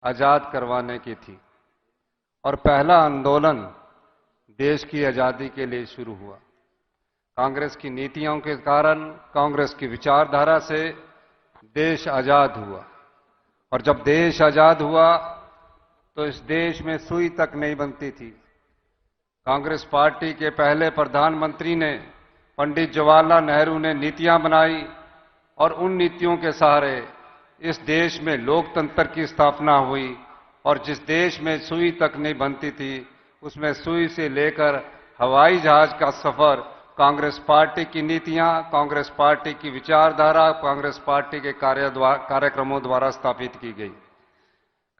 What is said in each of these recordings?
आजाद करवाने की थी और पहला आंदोलन देश की आजादी के लिए शुरू हुआ। कांग्रेस की नीतियों के कारण, कांग्रेस की विचारधारा से देश आजाद हुआ। और जब देश आजाद हुआ तो इस देश में सुई तक नहीं बनती थी। कांग्रेस पार्टी के पहले प्रधानमंत्री ने, पंडित जवाहरलाल नेहरू ने नीतियां बनाई और उन नीतियों के सहारे इस देश में लोकतंत्र की स्थापना हुई। और जिस देश में सुई तक नहीं बनती थी, उसमें सुई से लेकर हवाई जहाज का सफर कांग्रेस पार्टी की नीतियां, कांग्रेस पार्टी की विचारधारा, कांग्रेस पार्टी के कार्यक्रमों द्वारा स्थापित की गई।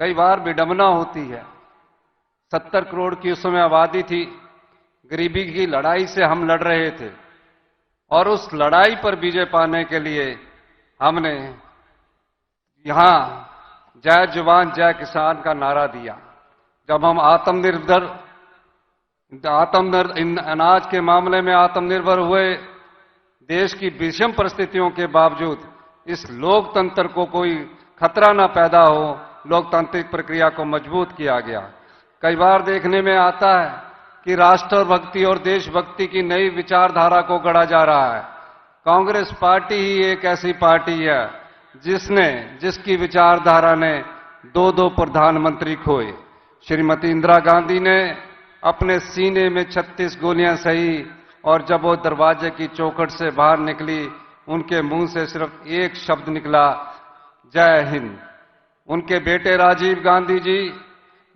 कई बार विडंबना होती है। 70 करोड़ की उस समय आबादी थी। गरीबी की लड़ाई से हम लड़ रहे थे और उस लड़ाई पर विजय पाने के लिए हमने यहां जय जवान जय किसान का नारा दिया। जब हम अनाज के मामले में आत्मनिर्भर हुए, देश की विषम परिस्थितियों के बावजूद इस लोकतंत्र को कोई खतरा न पैदा हो, लोकतांत्रिक प्रक्रिया को मजबूत किया गया। कई बार देखने में आता है कि राष्ट्रभक्ति और देशभक्ति की नई विचारधारा को गढ़ा जा रहा है। कांग्रेस पार्टी ही एक ऐसी पार्टी है जिसकी विचारधारा ने दो प्रधानमंत्री खोए। श्रीमती इंदिरा गांधी ने अपने सीने में 36 गोलियां सही और जब वो दरवाजे की चौखट से बाहर निकली, उनके मुंह से सिर्फ एक शब्द निकला, जय हिंद। उनके बेटे राजीव गांधी जी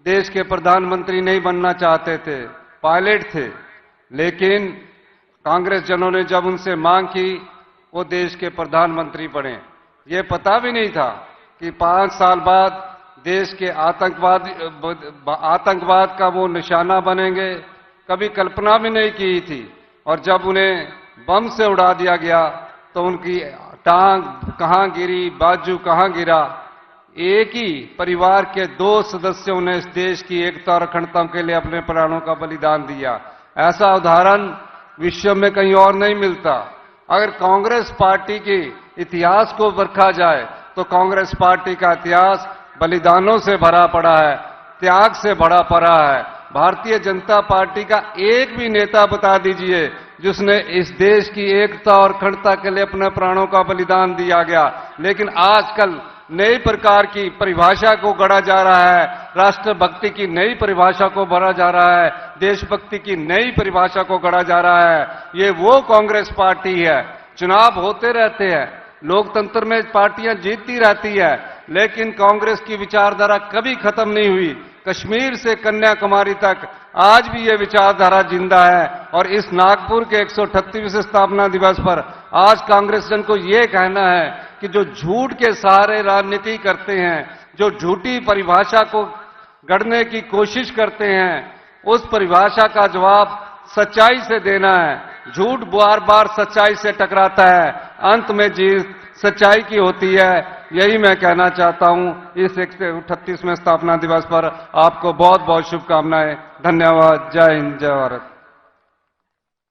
देश के प्रधानमंत्री नहीं बनना चाहते थे, पायलट थे, लेकिन कांग्रेस जनों ने जब उनसे मांग की, वो देश के प्रधानमंत्री बने। ये पता भी नहीं था कि 5 साल बाद देश के आतंकवाद का वो निशाना बनेंगे। कभी कल्पना भी नहीं की थी। और जब उन्हें बम से उड़ा दिया गया तो उनकी टांग कहां गिरी, बाजू कहां गिरा। एक ही परिवार के 2 सदस्यों ने इस देश की एकता और अखंडता के लिए अपने प्राणों का बलिदान दिया। ऐसा उदाहरण विश्व में कहीं और नहीं मिलता। अगर कांग्रेस पार्टी के इतिहास को परखा जाए तो कांग्रेस पार्टी का इतिहास बलिदानों से भरा पड़ा है, त्याग से भरा पड़ा है। भारतीय जनता पार्टी का एक भी नेता बता दीजिए जिसने इस देश की एकता और अखंडता के लिए अपने प्राणों का बलिदान दिया गया। लेकिन आजकल नई प्रकार की परिभाषा को गढ़ा जा रहा है, राष्ट्रभक्ति की नई परिभाषा को भरा जा रहा है, देशभक्ति की नई परिभाषा को गढ़ा जा रहा है। ये वो कांग्रेस पार्टी है। चुनाव होते रहते हैं, लोकतंत्र में पार्टियां जीतती रहती है, लेकिन कांग्रेस की विचारधारा कभी खत्म नहीं हुई। कश्मीर से कन्याकुमारी तक आज भी ये विचारधारा जिंदा है। और इस नागपुर के 138वें स्थापना दिवस पर आज कांग्रेस जन को ये कहना है कि जो झूठ के सहारे राजनीति करते हैं, जो झूठी परिभाषा को गढ़ने की कोशिश करते हैं, उस परिभाषा का जवाब सच्चाई से देना है। झूठ बार बार सच्चाई से टकराता है, अंत में जीत सच्चाई की होती है। यही मैं कहना चाहता हूं। इस 138वें स्थापना दिवस पर आपको बहुत बहुत शुभकामनाएं। धन्यवाद। जय हिंद, जय भारत।